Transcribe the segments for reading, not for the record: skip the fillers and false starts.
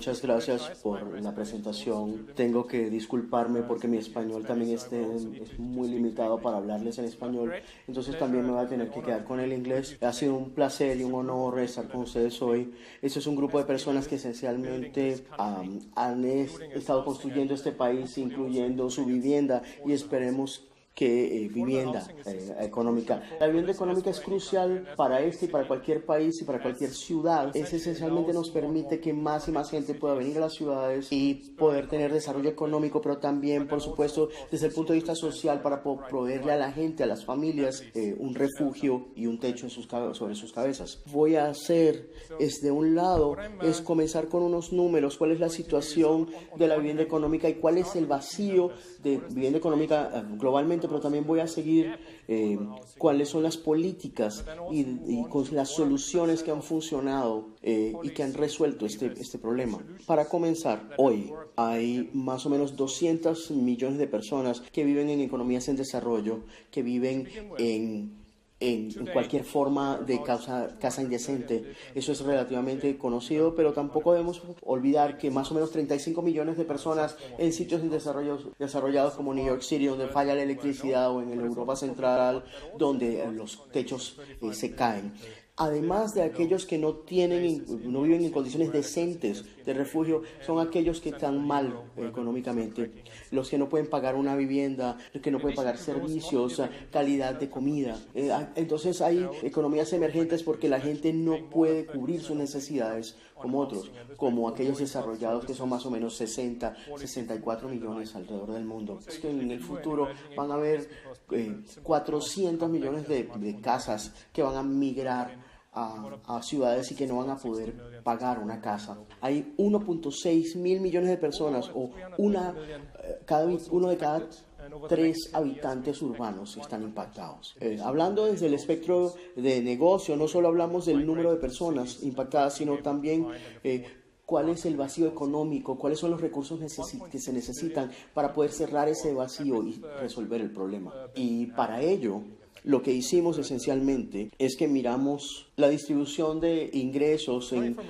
muchas gracias por la presentación. Tengo que disculparme porque mi español también es muy limitado para hablarles en español, entonces también me voy a tener que quedar con el inglés. Ha sido un placer y un honor estar con ustedes hoy. Este es un grupo de personas que esencialmente han estado construyendo este país, incluyendo su vivienda, y esperemos que vivienda económica. La vivienda económica es crucial para este y para cualquier país y para cualquier ciudad. Es esencialmente nos permite que más y más gente pueda venir a las ciudades y poder tener desarrollo económico, pero también, por supuesto, desde el punto de vista social, para proveerle a la gente, a las familias, un refugio y un techo sobre sus cabezas. Voy a hacer, de un lado, es comenzar con unos números, cuál es la situación de la vivienda económica y cuál es el vacío de vivienda económica globalmente, pero también voy a seguir cuáles son las políticas y con las soluciones que han funcionado y que han resuelto este problema. Para comenzar, hoy hay más o menos 200 millones de personas que viven en economías en desarrollo, que viven en cualquier forma de casa indecente. Eso es relativamente conocido, pero tampoco debemos olvidar que más o menos 35 millones de personas en sitios desarrollados como New York City, donde falla la electricidad, o en el Europa Central, donde los techos se caen. Además de aquellos que no viven en condiciones decentes de refugio, son aquellos que están mal económicamente, los que no pueden pagar una vivienda, los que no pueden pagar servicios, calidad de comida. Entonces hay economías emergentes porque la gente no puede cubrir sus necesidades como otros, como aquellos desarrollados que son más o menos 64 millones alrededor del mundo. Es que en el futuro van a haber 400 millones de casas que van a migrar a ciudades y que no van a poder pagar una casa. Hay 1.6 mil millones de personas, o uno de cada 3 habitantes urbanos están impactados. Hablando desde el espectro de negocio, no solo hablamos del número de personas impactadas, sino también cuál es el vacío económico, cuáles son los recursos que se necesitan para poder cerrar ese vacío y resolver el problema. Y para ello, lo que hicimos esencialmente es que miramos la distribución de ingresos en más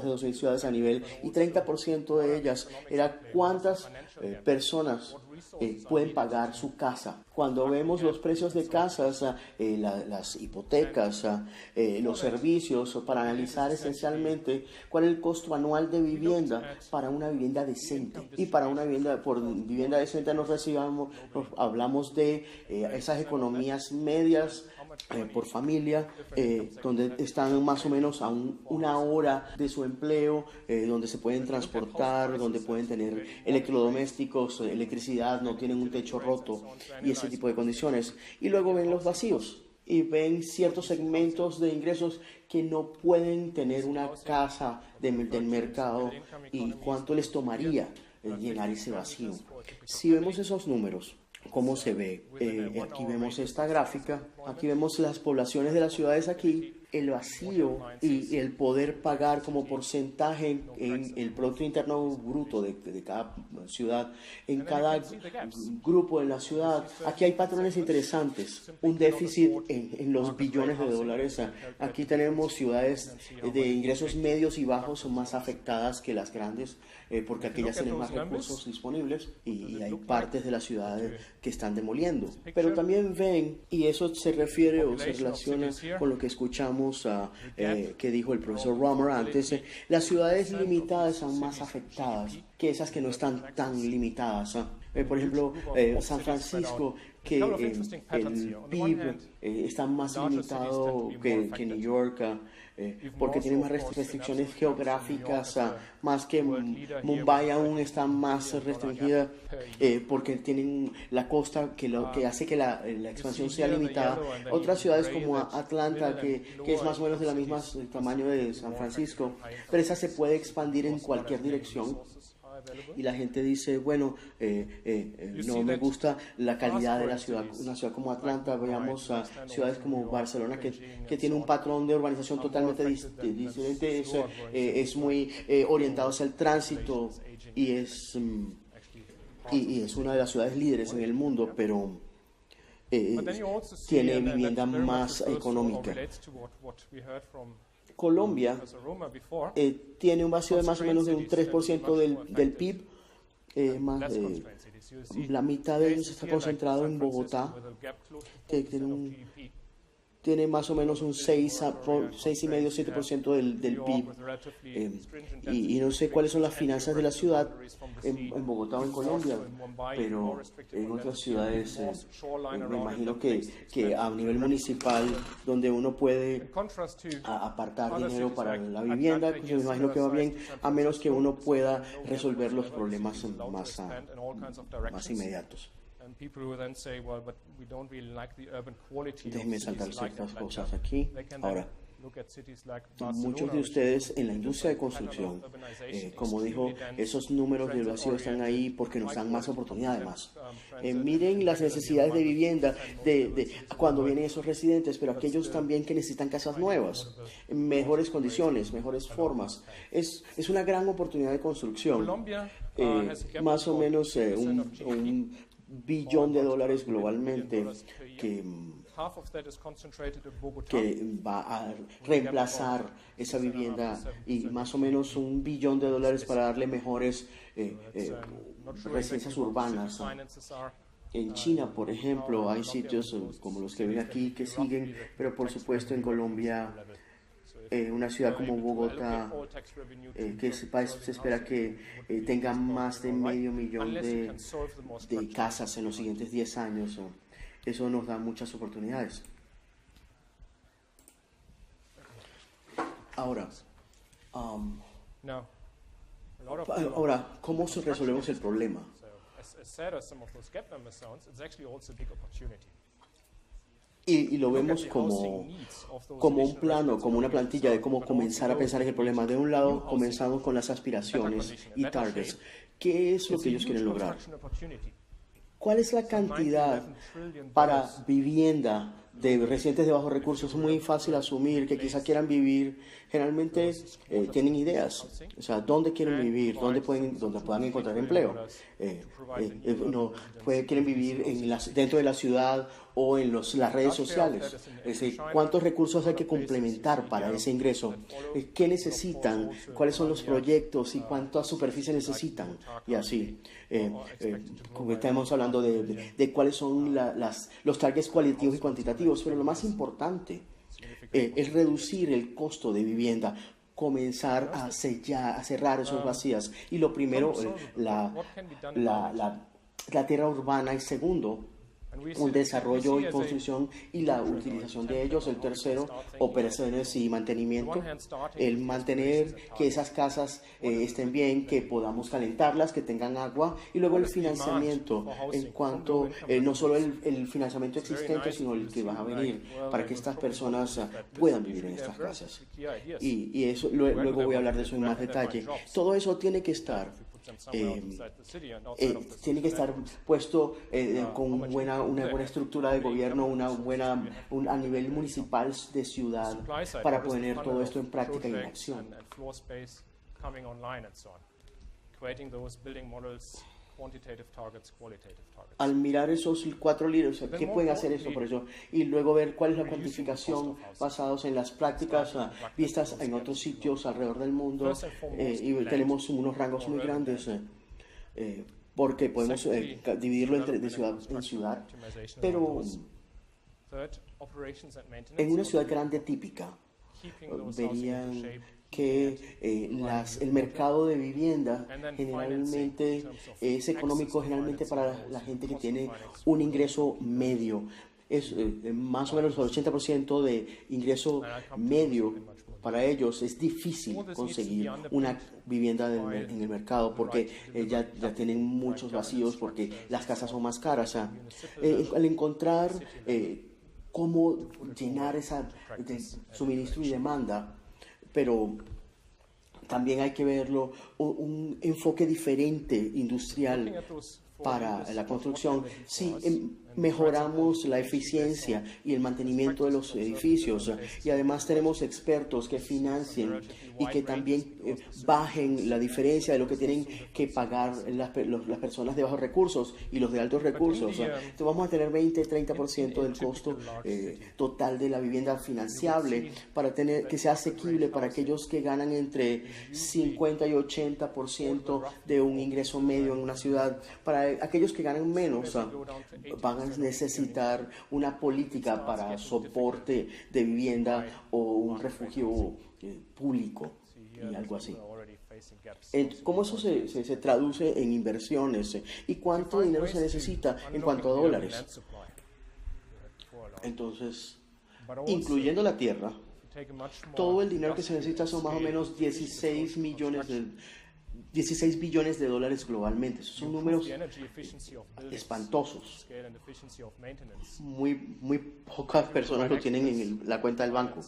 de 2.000 ciudades a nivel, y 30% de ellas era cuántas personas pueden pagar su casa. Cuando vemos los precios de casas, las hipotecas, los servicios, para analizar esencialmente cuál es el costo anual de vivienda para una vivienda decente. Y para una vivienda decente nos hablamos de esas economías medias por familia, donde están más o menos a una hora de su empleo, donde se pueden transportar, donde pueden tener electrodomésticos, electricidad, no tienen un techo roto y ese tipo de condiciones. Y luego ven los vacíos y ven ciertos segmentos de ingresos que no pueden tener una casa del mercado, y cuánto les tomaría llenar ese vacío. Si vemos esos números, ¿cómo se ve? Aquí vemos esta gráfica, aquí vemos las poblaciones de las ciudades aquí, el vacío y el poder pagar como porcentaje en el Producto Interno Bruto de cada ciudad, en cada grupo de la ciudad. Aquí hay patrones interesantes, un déficit en los billones de dólares. Aquí tenemos ciudades de ingresos medios y bajos son más afectadas que las grandes, porque aquellas tienen más recursos disponibles, y hay partes de la ciudad que están demoliendo. Pero también ven, y eso se refiere o se relaciona con lo que escuchamos que dijo el profesor Romer antes, las ciudades limitadas son más afectadas que esas que no están tan limitadas. Por ejemplo, San Francisco, que el PIB está más limitado que New York, porque tiene más restricciones geográficas, más que Mumbai aún está más restringida, porque tienen la costa que hace que la expansión sea limitada. Otras ciudades como Atlanta, que es más o menos del mismo tamaño de San Francisco, pero esa se puede expandir en cualquier dirección. Y la gente dice, bueno, no me gusta la calidad de la ciudad. Una ciudad como Atlanta, veamos a ciudades como Barcelona, que tiene un patrón de urbanización totalmente diferente, es muy orientado hacia el tránsito, y es una de las ciudades líderes en el mundo, pero tiene vivienda más económica. Colombia tiene un vacío de más o menos de un 3% del PIB, la mitad de ellos está concentrado en Bogotá, que tiene más o menos un 6,5-7% del PIB. Y no sé cuáles son las finanzas de la ciudad en Bogotá o en Colombia, pero en otras ciudades me imagino que a nivel municipal, donde uno puede apartar dinero para la vivienda, pues me imagino que va bien, a menos que uno pueda resolver los problemas más inmediatos. Déjenme saltar ciertas cosas aquí. Ahora, muchos de ustedes en la industria de construcción, como dijo, esos números del vacío están ahí porque nos dan más oportunidad además. Miren las necesidades de vivienda de cuando vienen esos residentes, pero aquellos también que necesitan casas nuevas, mejores condiciones, mejores formas. Es una gran oportunidad de construcción. Más o menos un billón de dólares globalmente que va a reemplazar esa vivienda, y más o menos $1 billón para darle mejores residencias urbanas. En China, por ejemplo, hay sitios como los que ven aquí que siguen, pero por supuesto en Colombia, una ciudad como Bogotá, que se espera que tenga más de 500,000 de casas en los siguientes 10 años. Eso nos da muchas oportunidades. Ahora, ¿cómo resolvemos el problema? Y lo vemos como un plano, como una plantilla de cómo comenzar a pensar en el problema. De un lado, comenzamos con las aspiraciones y targets. ¿Qué es lo que ellos quieren lograr? ¿Cuál es la cantidad para vivienda de residentes de bajos recursos? Es muy fácil asumir que quizá quieran vivir. Generalmente tienen ideas, o sea, dónde quieren vivir, dónde puedan encontrar empleo. Quieren vivir dentro de la ciudad o en las redes sociales. ¿Cuántos recursos hay que complementar para ese ingreso? ¿Qué necesitan? ¿Cuáles son los proyectos y cuánta superficie necesitan? Y así. Como estamos hablando de cuáles son los targets cualitativos y cuantitativos, pero lo más importante es reducir el costo de vivienda, comenzar a cerrar esos vacíos. Y lo primero, la tierra urbana, y segundo, un desarrollo y construcción y la utilización de ellos. El tercero, operaciones y mantenimiento, el mantener que esas casas estén bien, que podamos calentarlas, que tengan agua, y luego el financiamiento en cuanto no solo el financiamiento existente, sino el que va a venir para que estas personas puedan vivir en estas casas. Y eso luego voy a hablar de eso en más detalle. Todo eso tiene que estar puesto con una buena estructura de gobierno, a nivel municipal de ciudad, para poner todo esto en práctica y en acción. Al mirar esos 4 libros, ¿qué pueden hacer esto por eso? Y luego ver cuál es la cuantificación basados en las prácticas vistas en otros sitios alrededor del mundo. Y tenemos unos rangos muy grandes porque podemos dividirlo de ciudad en ciudad. Pero en una ciudad grande típica, verían que el mercado de vivienda generalmente es económico, generalmente para la gente que tiene un ingreso medio. Es más o menos el 80% de ingreso medio. Para ellos es difícil conseguir una vivienda en el mercado porque ya tienen muchos vacíos, porque las casas son más caras. Al encontrar cómo llenar esa suministro y demanda, pero también hay que verlo, un enfoque diferente industrial para la construcción. Sí, mejoramos la eficiencia y el mantenimiento de los edificios, y además tenemos expertos que financien y que también bajen la diferencia de lo que tienen que pagar las personas de bajos recursos y los de altos recursos. Entonces vamos a tener 20-30% del costo total de la vivienda financiable para tener que sea asequible para aquellos que ganan entre 50 y 80% de un ingreso medio en una ciudad. Para aquellos que ganan menos, van a necesitar una política para soporte de vivienda o un refugio público y algo así. ¿Cómo eso se traduce en inversiones? ¿Y cuánto dinero se necesita en cuanto a dólares? Entonces, incluyendo la tierra, todo el dinero que se necesita son más o menos 16 billones de dólares globalmente. Esos son números espantosos. Muy pocas personas lo tienen en la cuenta del banco.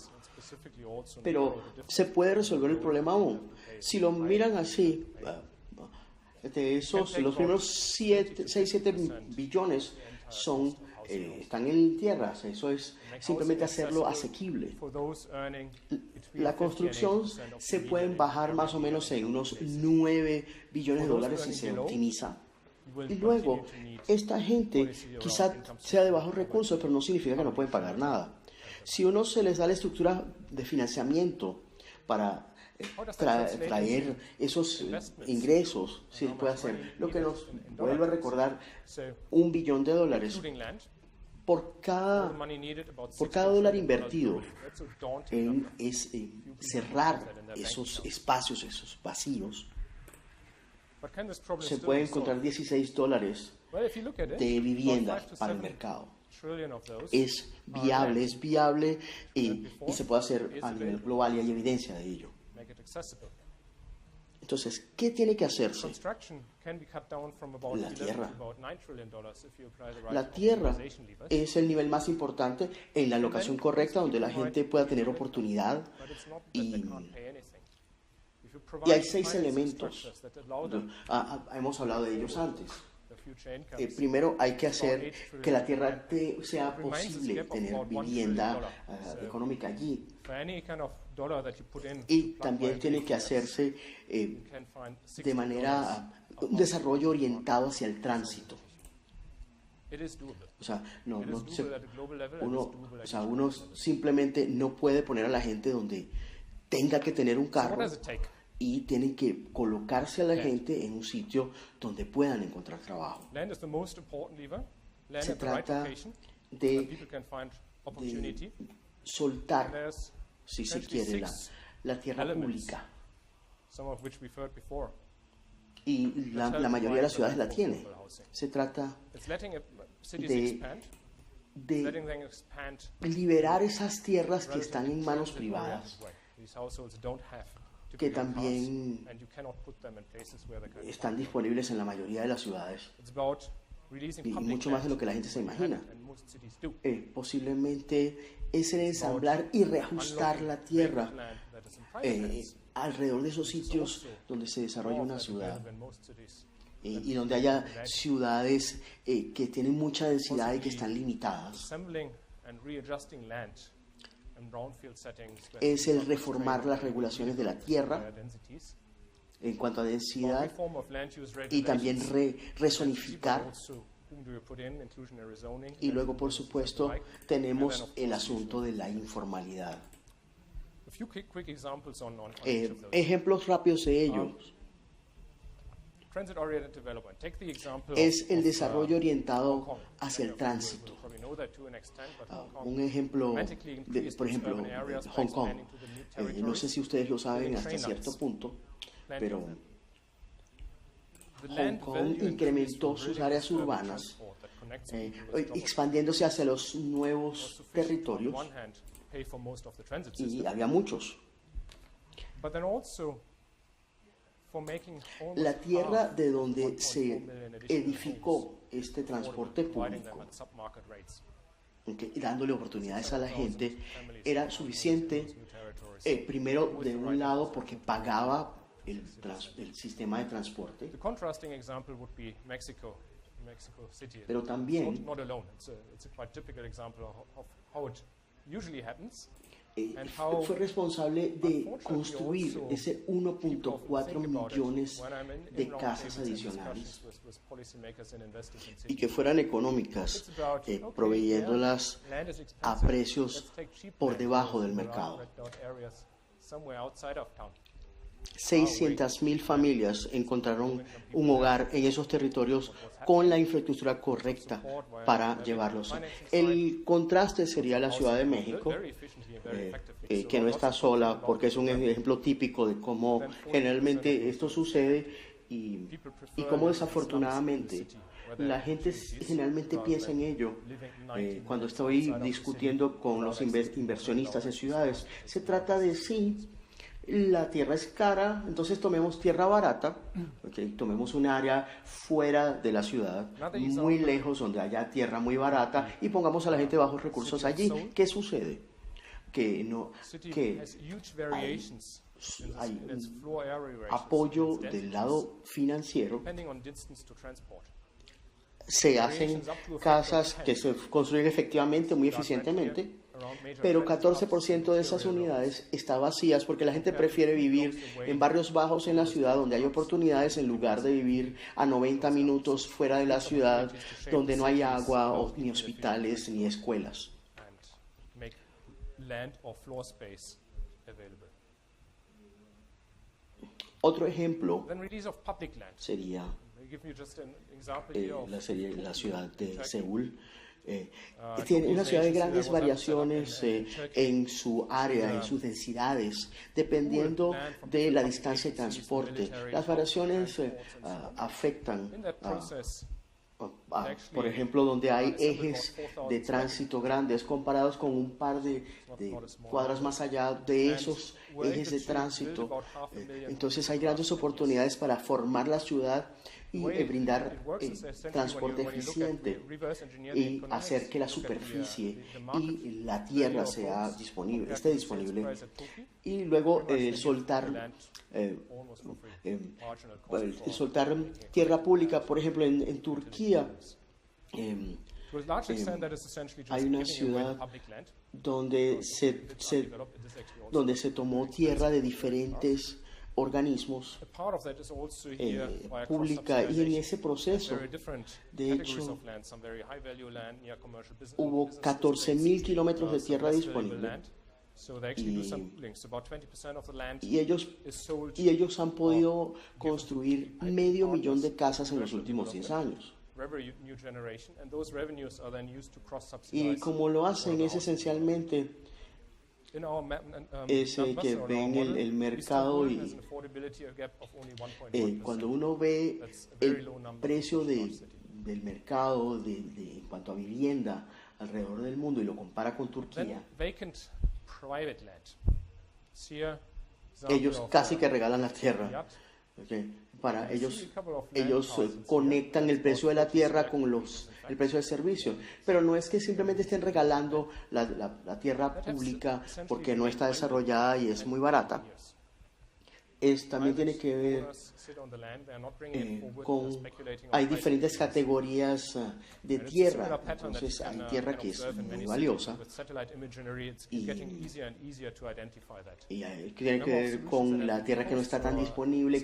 Pero se puede resolver el problema aún. Si lo miran así, de esos, los primeros 6-7 billones están en tierras. Eso es simplemente hacerlo asequible. La construcción se puede bajar más o menos en unos 9 billones de dólares si se optimiza. Y luego, esta gente quizá sea de bajos recursos, pero no significa que no pueden pagar nada. Si uno se les da la estructura de financiamiento para traer esos ingresos, si se puede hacer, lo que nos vuelve a recordar $1 billón por cada dólar invertido en cerrar esos espacios, esos vacíos. Se puede encontrar $16 de vivienda para el mercado. Es viable y se puede hacer a nivel global y hay evidencia de ello. Entonces, ¿qué tiene que hacerse? La tierra. La tierra es el nivel más importante en la locación correcta donde la gente pueda tener oportunidad y hay 6 elementos. Hemos hablado de ellos antes. Primero hay que hacer que la tierra sea posible tener vivienda económica allí. Y también tiene que hacerse de manera un desarrollo orientado hacia el tránsito. O sea, uno simplemente no puede poner a la gente donde tenga que tener un carro y tienen que colocarse a la gente en un sitio donde puedan encontrar trabajo. Se trata de soltar, si se quiere, la tierra pública. Y la mayoría de las ciudades la tiene. Se trata de liberar esas tierras que están en manos privadas, que también están disponibles en la mayoría de las ciudades, y mucho más de lo que la gente se imagina. Posiblemente es el ensamblar y reajustar la tierra alrededor de esos sitios donde se desarrolla una ciudad y donde haya ciudades que tienen mucha densidad y que están limitadas. Es el reformar las regulaciones de la tierra en cuanto a densidad y también rezonificar. Y luego, por supuesto, tenemos el asunto de la informalidad. Ejemplos rápidos de ellos. Es el desarrollo orientado hacia el tránsito. Un ejemplo, por ejemplo, Hong Kong. No sé si ustedes lo saben hasta cierto punto, pero Hong Kong incrementó sus áreas urbanas, expandiéndose hacia los nuevos territorios, y había muchos. La tierra de donde se edificó este transporte público, y dándole oportunidades a la gente, era suficiente, primero de un lado porque pagaba el sistema de transporte. Pero también fue responsable de construir ese 1.4 millones de casas adicionales y que fueran económicas, proveyéndolas a precios por debajo del mercado. 600.000 familias encontraron un hogar en esos territorios con la infraestructura correcta para llevarlos. El contraste sería la Ciudad de México, que no está sola, porque es un ejemplo típico de cómo generalmente esto sucede y cómo desafortunadamente la gente generalmente piensa en ello. Cuando estoy discutiendo con los inversionistas en ciudades, se trata de sí. La tierra es cara, entonces tomemos tierra barata, tomemos un área fuera de la ciudad, muy lejos, donde haya tierra muy barata, y pongamos a la gente de bajos recursos allí. ¿Qué sucede? Que hay apoyo del lado financiero. Se hacen casas que se construyen efectivamente, muy eficientemente, pero 14% de esas unidades están vacías porque la gente prefiere vivir en barrios bajos en la ciudad donde hay oportunidades en lugar de vivir a 90 minutos fuera de la ciudad donde no hay agua, ni hospitales, ni escuelas. Otro ejemplo sería la ciudad de Seúl. Tiene una ciudad de grandes variaciones en su área, en sus densidades, dependiendo de la distancia de transporte. Las variaciones afectan por ejemplo, donde hay ejes de tránsito grandes comparados con un par de cuadras más allá de esos ejes de tránsito. Entonces hay grandes oportunidades para formar la ciudad y brindar transporte eficiente y hacer que la superficie y la tierra esté disponible. Y luego soltar tierra pública, por ejemplo, en Turquía. Hay una ciudad donde se tomó tierra de diferentes organismos pública, y en ese proceso, de hecho, hubo 14.000 kilómetros de tierra disponible. Y ellos han podido construir 500.000 de casas en los últimos 10 años. Y como lo hacen es esencialmente que ven el mercado, y cuando uno ve el precio del mercado en cuanto a vivienda alrededor del mundo y lo compara con Turquía, ellos casi que regalan la tierra. Para ellos conectan el precio de la tierra con el precio del servicio, pero no es que simplemente estén regalando la tierra pública porque no está desarrollada y es muy barata. También tiene que ver hay diferentes categorías de tierra. Entonces hay tierra que es muy valiosa y tiene que ver con la tierra que no está tan disponible,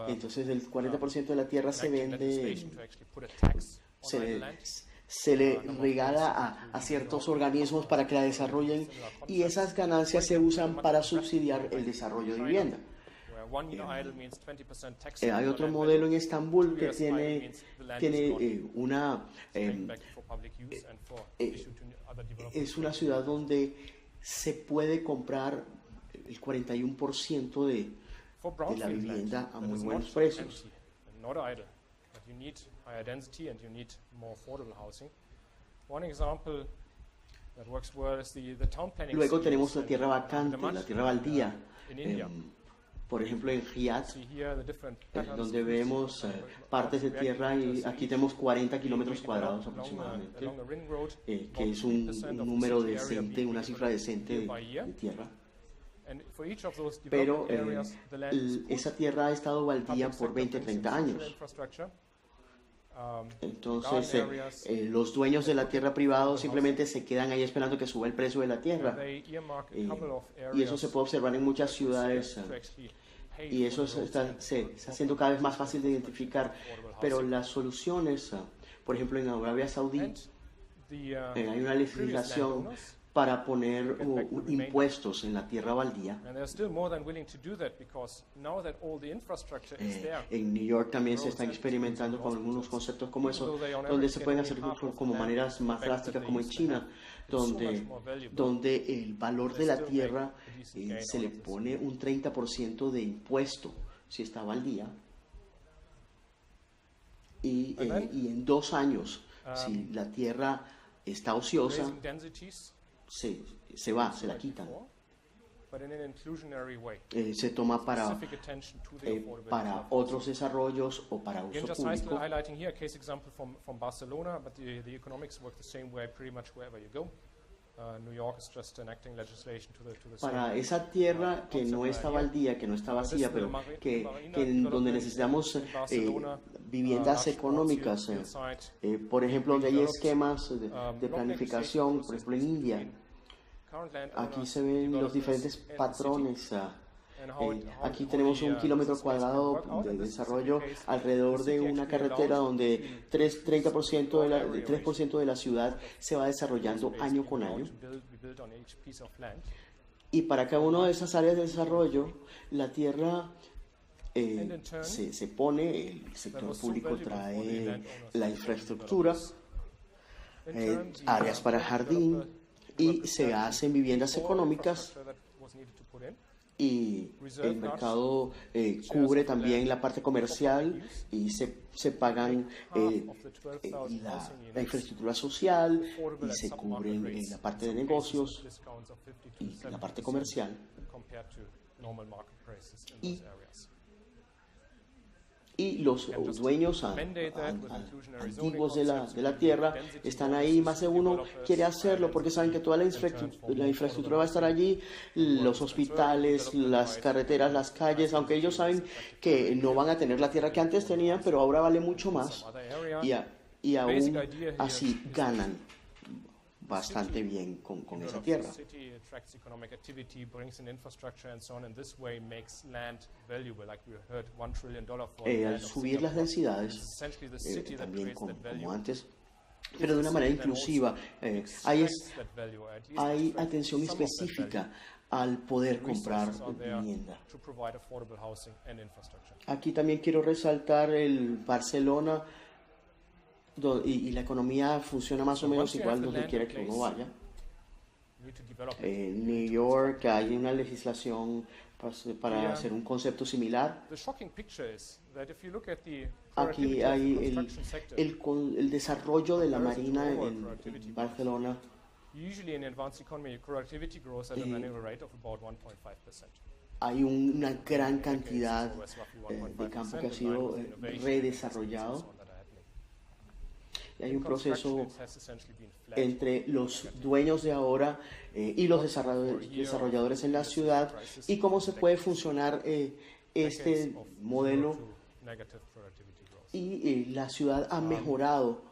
entonces el 40% de la tierra se vende, se le regala a ciertos organismos para que la desarrollen, y esas ganancias se usan para subsidiar el desarrollo de vivienda. Hay otro modelo en Estambul que tiene es una ciudad donde se puede comprar el 41% de la vivienda a muy buenos precios. Luego tenemos la tierra vacante, la tierra baldía. Por ejemplo, en Riyadh, donde vemos partes de tierra, y aquí tenemos 40 kilómetros cuadrados aproximadamente, que es un número decente, una cifra decente de tierra. Pero esa tierra ha estado baldía por 20, 30 años. Entonces, los dueños de la tierra privada simplemente se quedan ahí esperando que suba el precio de la tierra. Y eso se puede observar en muchas ciudades. Y eso se está haciendo cada vez más fácil de identificar. Pero las soluciones, por ejemplo, en Arabia Saudí, hay una legislación para poner impuestos en la tierra baldía. En New York también se están experimentando con algunos conceptos como eso, donde se pueden hacer como maneras más drásticas, como en China, donde el valor de la tierra se le pone un 30% de impuesto si está baldía. Y en 2 años, si la tierra está ociosa, se la quitan. Se toma para otros desarrollos o para uso público. Para esa tierra que no está baldía, que no está vacía, pero donde necesitamos viviendas económicas, por ejemplo, donde hay esquemas de planificación, por ejemplo en India, aquí se ven los diferentes patrones. Aquí tenemos 1 kilómetro cuadrado de desarrollo alrededor de una carretera donde 3% de la ciudad se va desarrollando año con año. Y para cada una de esas áreas de desarrollo, la tierra se pone, el sector público trae la infraestructura, áreas para jardín, y se hacen viviendas económicas. Y el mercado cubre también la parte comercial y se pagan la infraestructura social y se cubren la parte de negocios y la parte comercial. Y los dueños antiguos de la tierra están ahí. Más de uno quiere hacerlo porque saben que toda la infraestructura va a estar allí, los hospitales, las carreteras, las calles, aunque ellos saben que no van a tener la tierra que antes tenían, pero ahora vale mucho más y aún así ganan bastante bien con esa tierra. Al subir las densidades, también como antes, pero de una manera inclusiva, hay atención específica al poder comprar vivienda. Aquí también quiero resaltar el Barcelona, y la economía funciona más o menos igual donde quiera que uno vaya. En New York hay una legislación para hacer un concepto similar. Aquí hay el desarrollo de la marina en Barcelona. Hay una gran cantidad de campo que ha sido redesarrollado. Hay un proceso entre los dueños de ahora y los desarrolladores en la ciudad y cómo se puede funcionar este modelo. Y la ciudad ha mejorado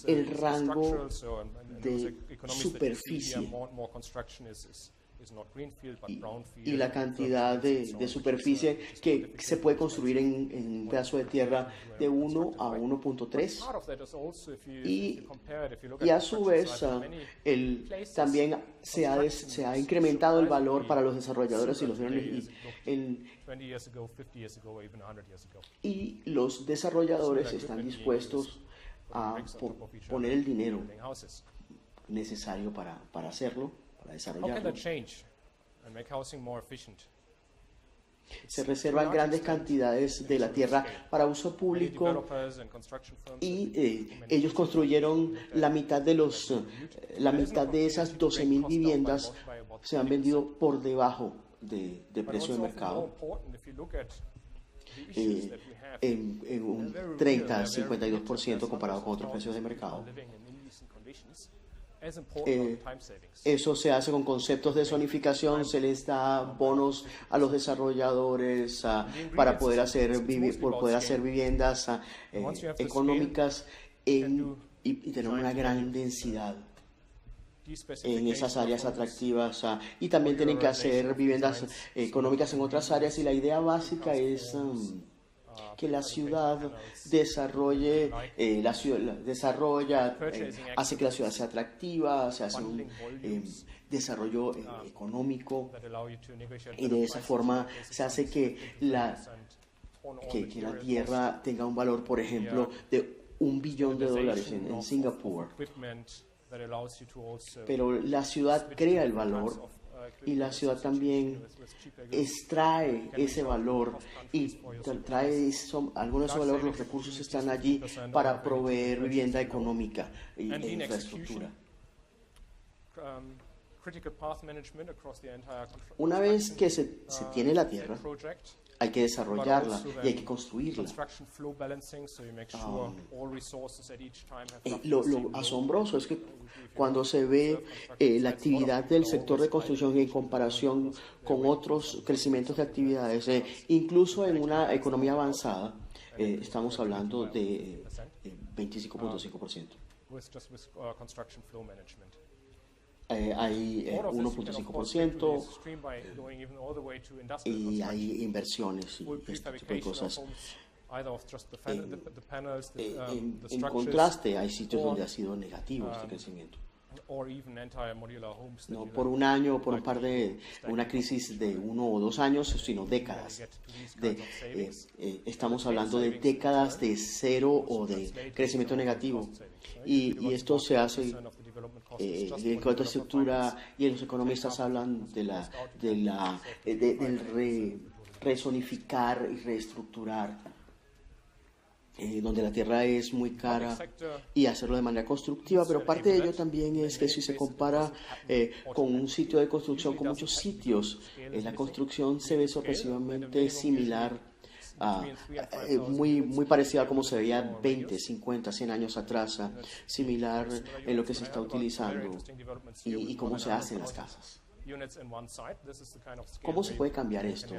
el rango de superficie y la cantidad de superficie que se puede construir en un pedazo de tierra de 1 a 1.3 y a su vez también se ha incrementado el valor para los desarrolladores y los desarrolladores están dispuestos a poner el dinero necesario para hacerlo, para desarrollarlo. Se reservan grandes cantidades de la tierra para uso público y ellos construyeron la mitad de esas 12.000 viviendas se han vendido por debajo de precio de mercado. En un 30-52% comparado con otros precios de mercado. Eso se hace con conceptos de zonificación, se les da bonos a los desarrolladores para poder hacer, viviendas económicas y tener una gran densidad en esas áreas atractivas, y también tienen que hacer viviendas económicas en otras áreas, y la idea básica es que la ciudad desarrolle, hace que la ciudad sea atractiva, se hace un desarrollo económico, y de esa forma se hace que la tierra tenga un valor, por ejemplo, de $1 billón en Singapur. Pero la ciudad crea el valor, y la ciudad también extrae ese valor y trae algunos de esos valores. Los recursos están allí para proveer vivienda económica e infraestructura. Una vez que se tiene la tierra, hay que desarrollarla y hay que construirla. Lo asombroso es que cuando se ve la actividad del sector de construcción en comparación con otros crecimientos de actividades, incluso en una economía avanzada, estamos hablando de 25.5%. Hay 1.5% y hay inversiones y este tipo de cosas. En contraste, hay sitios donde ha sido negativo este crecimiento. No por un año o por una crisis de 1 o 2 años, sino décadas. Estamos hablando de décadas de cero o de crecimiento negativo. Y esto se hace en cuanto a estructura, y los economistas hablan del rezonificar y reestructurar, donde la tierra es muy cara, y hacerlo de manera constructiva. Pero parte de ello también es que si se compara con un sitio de construcción, con muchos sitios, la construcción se ve sorpresivamente similar, muy parecida a como se veía 20, 50, 100 años atrás, similar en lo que se está utilizando y cómo se hacen las casas. ¿Cómo se puede cambiar esto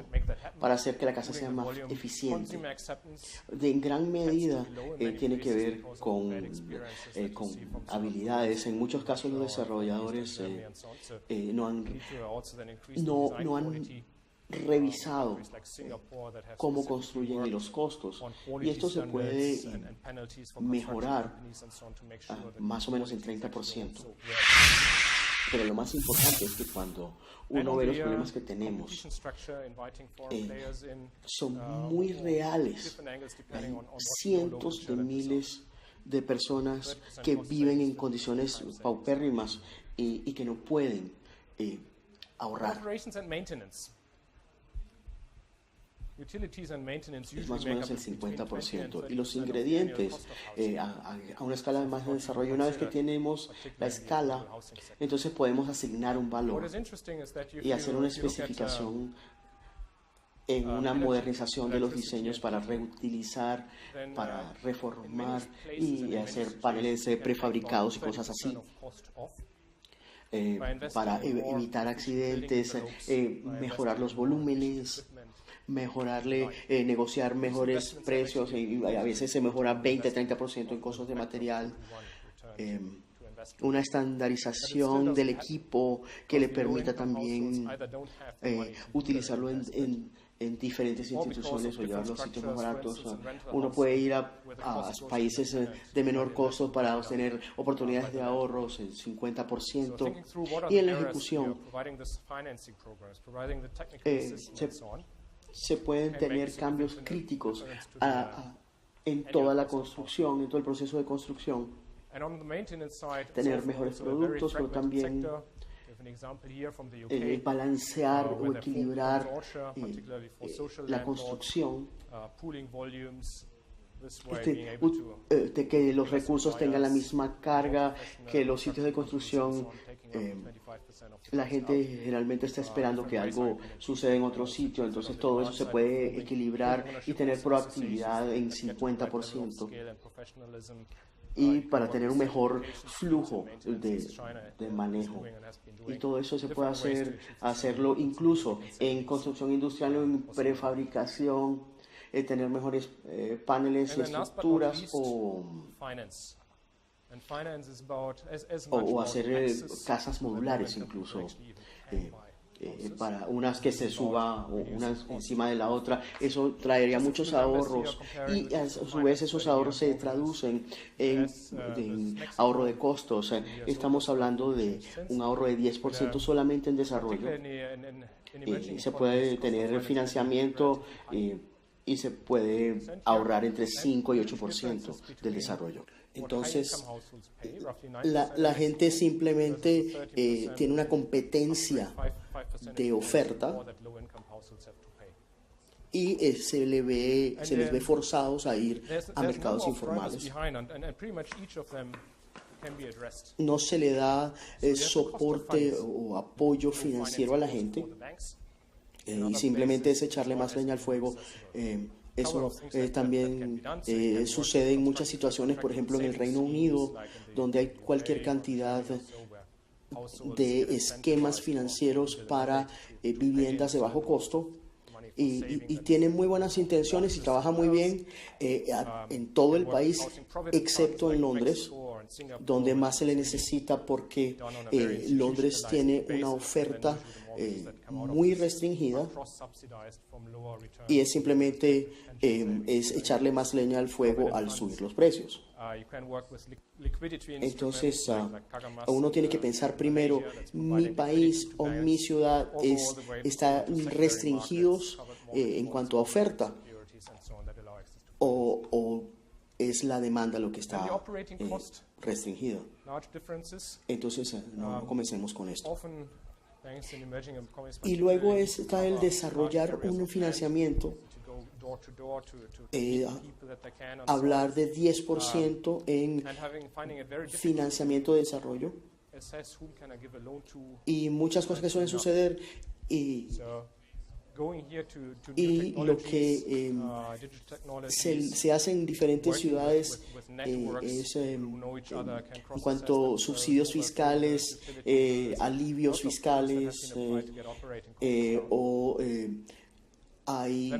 para hacer que la casa sea más eficiente? En gran medida tiene que ver con habilidades. En muchos casos los desarrolladores no han revisado cómo construyen y los costos, y esto se puede mejorar más o menos en 30%. Pero lo más importante es que cuando uno ve los problemas que tenemos, son muy reales. Hay cientos de miles de personas que viven en condiciones paupérrimas y que no pueden ahorrar. Es más o menos el 50%. Y los ingredientes, a una escala más de desarrollo, una vez que tenemos la escala, entonces podemos asignar un valor y hacer una especificación en una modernización de los diseños para reutilizar, para reformar y hacer paneles prefabricados y cosas así. Para evitar accidentes, mejorar los volúmenes, negociar mejores precios, y a veces se mejora 20-30% en costos de material. Una estandarización del equipo que le permita también utilizarlo en diferentes instituciones o llevarlo a sitios más baratos. Uno puede ir a países de menor costo para obtener oportunidades de ahorros en 50%. Y en la ejecución se pueden tener cambios críticos en toda la construcción, en todo el proceso de construcción. Tener mejores productos, pero también balancear o equilibrar la construcción, de que los recursos tengan la misma carga, que los sitios de construcción, la gente generalmente está esperando que algo suceda en otro sitio, entonces todo eso se puede equilibrar y tener proactividad en 50%. y para tener un mejor flujo de manejo. Y todo eso se puede hacerlo incluso en construcción industrial o en prefabricación, tener mejores paneles y estructuras o hacer casas modulares incluso. Para unas que se suba una encima de la otra, eso traería muchos ahorros y a su vez esos ahorros se traducen en ahorro de costos. Estamos hablando de un ahorro de 10% solamente en desarrollo. Se puede tener financiamiento y se puede ahorrar entre 5 y 8% del desarrollo. Entonces, la gente simplemente tiene una competencia de oferta y se les ve forzados a ir a mercados informales. No se le da soporte o apoyo financiero a la gente y simplemente es echarle más leña al fuego. Eso también sucede en muchas situaciones, por ejemplo en el Reino Unido, donde hay cualquier cantidad de esquemas financieros para viviendas de bajo costo y tienen muy buenas intenciones y trabaja muy bien en todo el país, excepto en Londres, donde más se le necesita porque Londres tiene una oferta muy restringida y es simplemente es echarle más leña al fuego al subir los precios. Entonces uno tiene que pensar primero, mi país o mi ciudad está restringidos en cuanto a oferta o es la demanda lo que está restringido. Entonces no comencemos con esto. Y luego está el desarrollar un financiamiento, hablar de 10% en financiamiento de desarrollo y muchas cosas que suelen suceder y lo que se hace en diferentes ciudades es en cuanto a subsidios fiscales, alivios fiscales ahí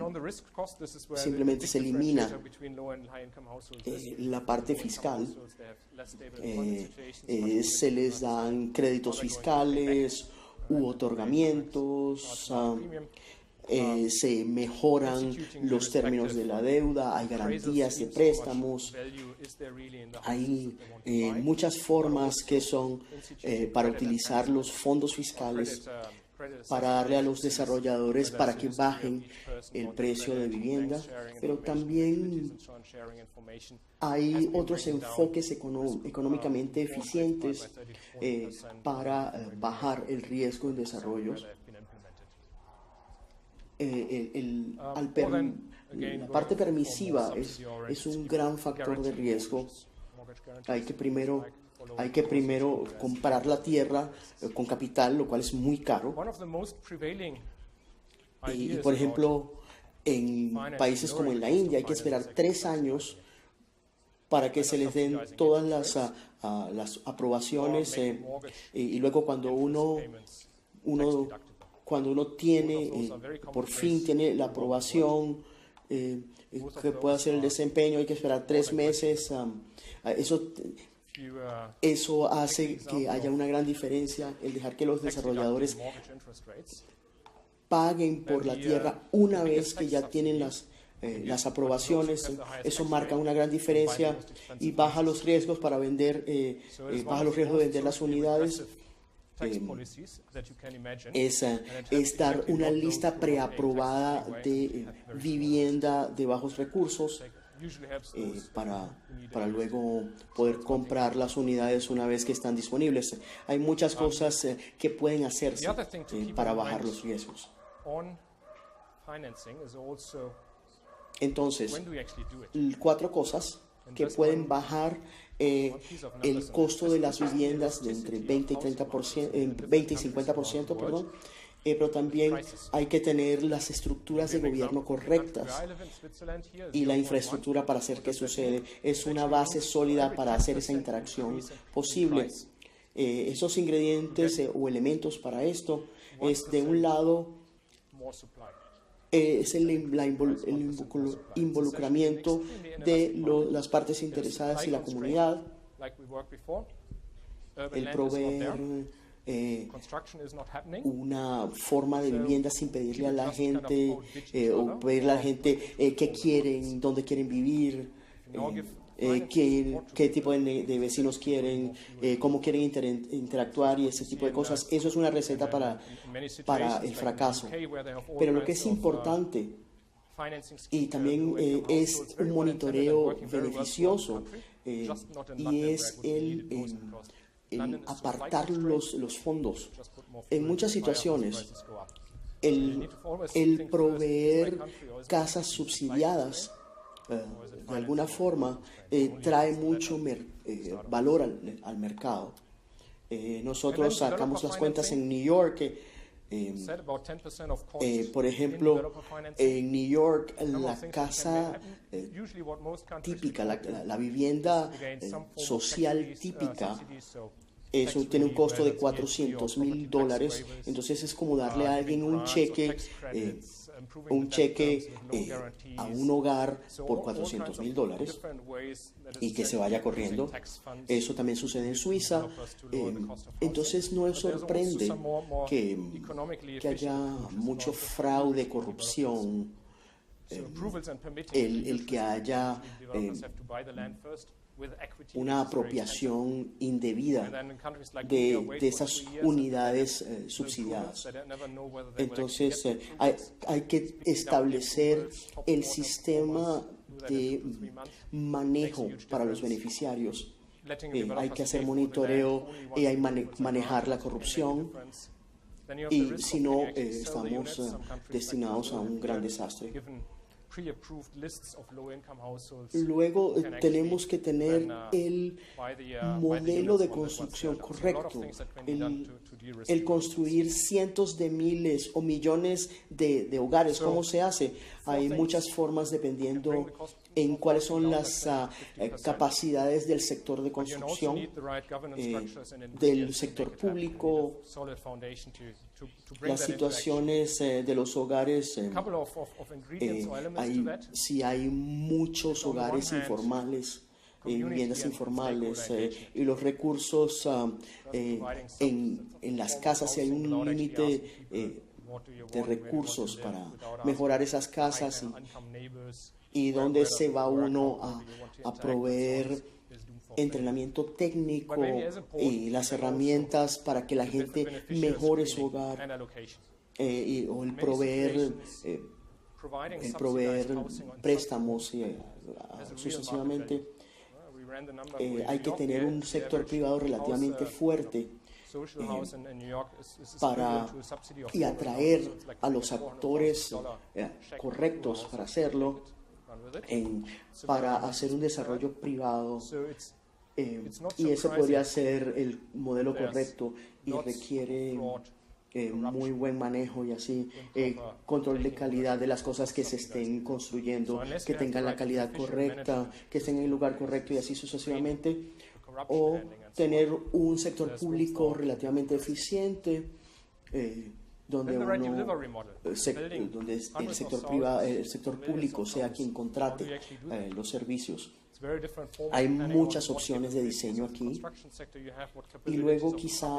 simplemente se elimina la parte fiscal, se les dan créditos fiscales u otorgamientos, se mejoran los términos de la deuda, hay garantías de préstamos, hay muchas formas que son para utilizar los fondos fiscales para darle a los desarrolladores para que bajen el precio de vivienda, pero también hay otros enfoques económicamente eficientes para bajar el riesgo en desarrollos. La parte permisiva es un gran factor de riesgo. Hay que primero comprar la tierra con capital, lo cual es muy caro. Y por ejemplo, en países como en la India hay que esperar 3 años para que se les den todas las aprobaciones y luego cuando uno tiene, por fin tiene la aprobación, que pueda hacer el desempeño, hay que esperar 3 meses. Eso hace que haya una gran diferencia, el dejar que los desarrolladores paguen por la tierra una vez que ya tienen las aprobaciones. Eso marca una gran diferencia y baja los riesgos para vender, baja los riesgos de vender las unidades. Es dar una lista preaprobada de vivienda de bajos recursos para luego poder comprar las unidades una vez que están disponibles. Hay muchas cosas que pueden hacerse para bajar los riesgos. Entonces, 4 cosas que pueden bajar el costo de las viviendas de entre 20 y 50%, pero también hay que tener las estructuras de gobierno correctas y la infraestructura para hacer que sucede. Es una base sólida para hacer esa interacción posible. Esos ingredientes o elementos para esto es, de un lado, es el involucramiento de las partes interesadas y la comunidad, el proveer una forma de vivienda sin pedirle a la gente o pedirle a la gente qué quieren, dónde quieren vivir, qué tipo de vecinos quieren, cómo quieren interactuar y ese tipo de cosas. Eso es una receta para el fracaso. Pero lo que es importante y también es un monitoreo beneficioso y es el apartar los fondos. En muchas situaciones, el proveer casas subsidiadas de alguna forma trae mucho valor al mercado. Nosotros sacamos las cuentas en New York. Por ejemplo, en New York, la casa típica, la vivienda social típica, eso tiene un costo de $400,000. Entonces es como darle a alguien un cheque a un hogar por $400,000 y que se vaya corriendo. Eso también sucede en Suiza. Entonces no sorprende que haya mucho fraude, corrupción, el que haya una apropiación indebida de esas unidades subsidiadas. Entonces hay que establecer el sistema de manejo para los beneficiarios. Hay que hacer monitoreo y hay manejar la corrupción, y si no, estamos destinados a un gran desastre. Luego tenemos que tener el modelo de construcción correcto, el construir cientos de miles o millones de hogares. ¿Cómo se hace? Hay muchas formas dependiendo en cuáles son las capacidades del sector de construcción, del sector público, las situaciones de los hogares. Si hay muchos hogares informales, viviendas informales, y los recursos en las casas, si hay un límite de recursos para mejorar esas casas, y dónde se va uno a proveer entrenamiento técnico y las herramientas para que la gente mejore su hogar, o el proveer préstamos sucesivamente. Hay que tener un sector privado relativamente fuerte y atraer a los actores correctos para hacerlo, para hacer un desarrollo privado. Y eso podría ser el modelo correcto y requiere muy buen manejo y así control de calidad de las cosas que se estén construyendo, que tengan la calidad correcta, que estén en el lugar correcto y así sucesivamente, o tener un sector público relativamente eficiente, donde el sector privado, el sector público sea quien contrate los servicios. Hay muchas opciones de diseño aquí, y luego quizá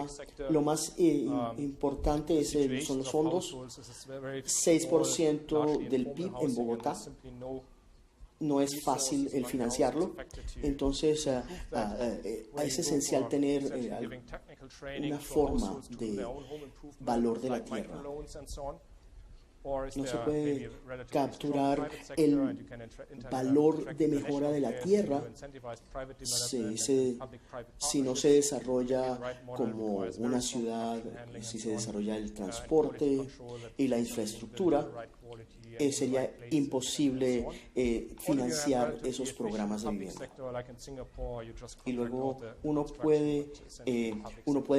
lo más importante son los fondos. 6% del PIB en Bogotá. No es fácil el financiarlo, entonces es esencial tener una forma de valor de la tierra. No se puede capturar el valor de mejora de la tierra si no se desarrolla como una ciudad, si se desarrolla el transporte y la infraestructura. Sería imposible financiar esos programas de vivienda. Y luego uno puede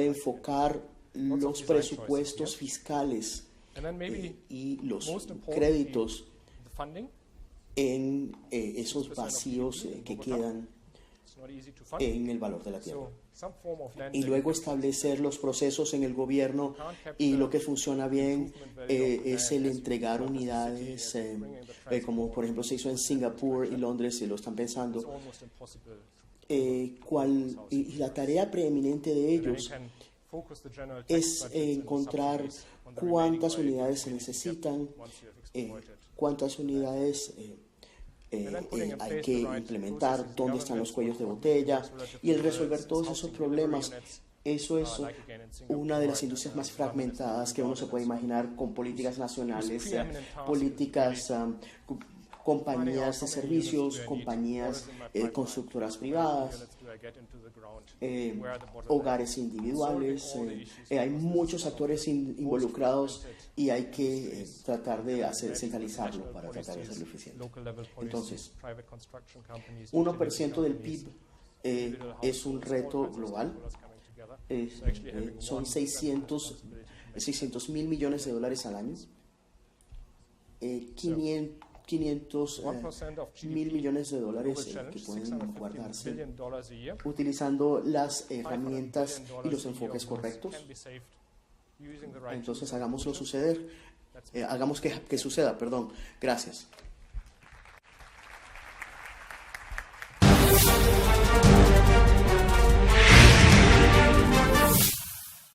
enfocar los presupuestos fiscales y los créditos en esos vacíos que quedan en el valor de la tierra. Y luego establecer los procesos en el gobierno, y lo que funciona bien es el entregar unidades, como por ejemplo se hizo en Singapur y Londres, y lo están pensando. Y la tarea preeminente de ellos es encontrar cuántas unidades se necesitan, cuántas unidades hay que implementar, dónde están los cuellos de botella, y el resolver todos esos problemas. Eso es una de las industrias más fragmentadas que uno se puede imaginar, con políticas nacionales, políticas, compañías de servicios, compañías constructoras privadas, hogares individuales. Hay muchos actores involucrados, y hay que tratar de centralizarlo para tratar de hacerlo eficiente. Entonces, 1% del PIB es un reto global. Son 600 mil millones de dólares al año. 500 mil millones de dólares que pueden guardarse utilizando las herramientas y los enfoques correctos. Entonces hagámoslo suceder, hagamos que suceda, perdón. Gracias.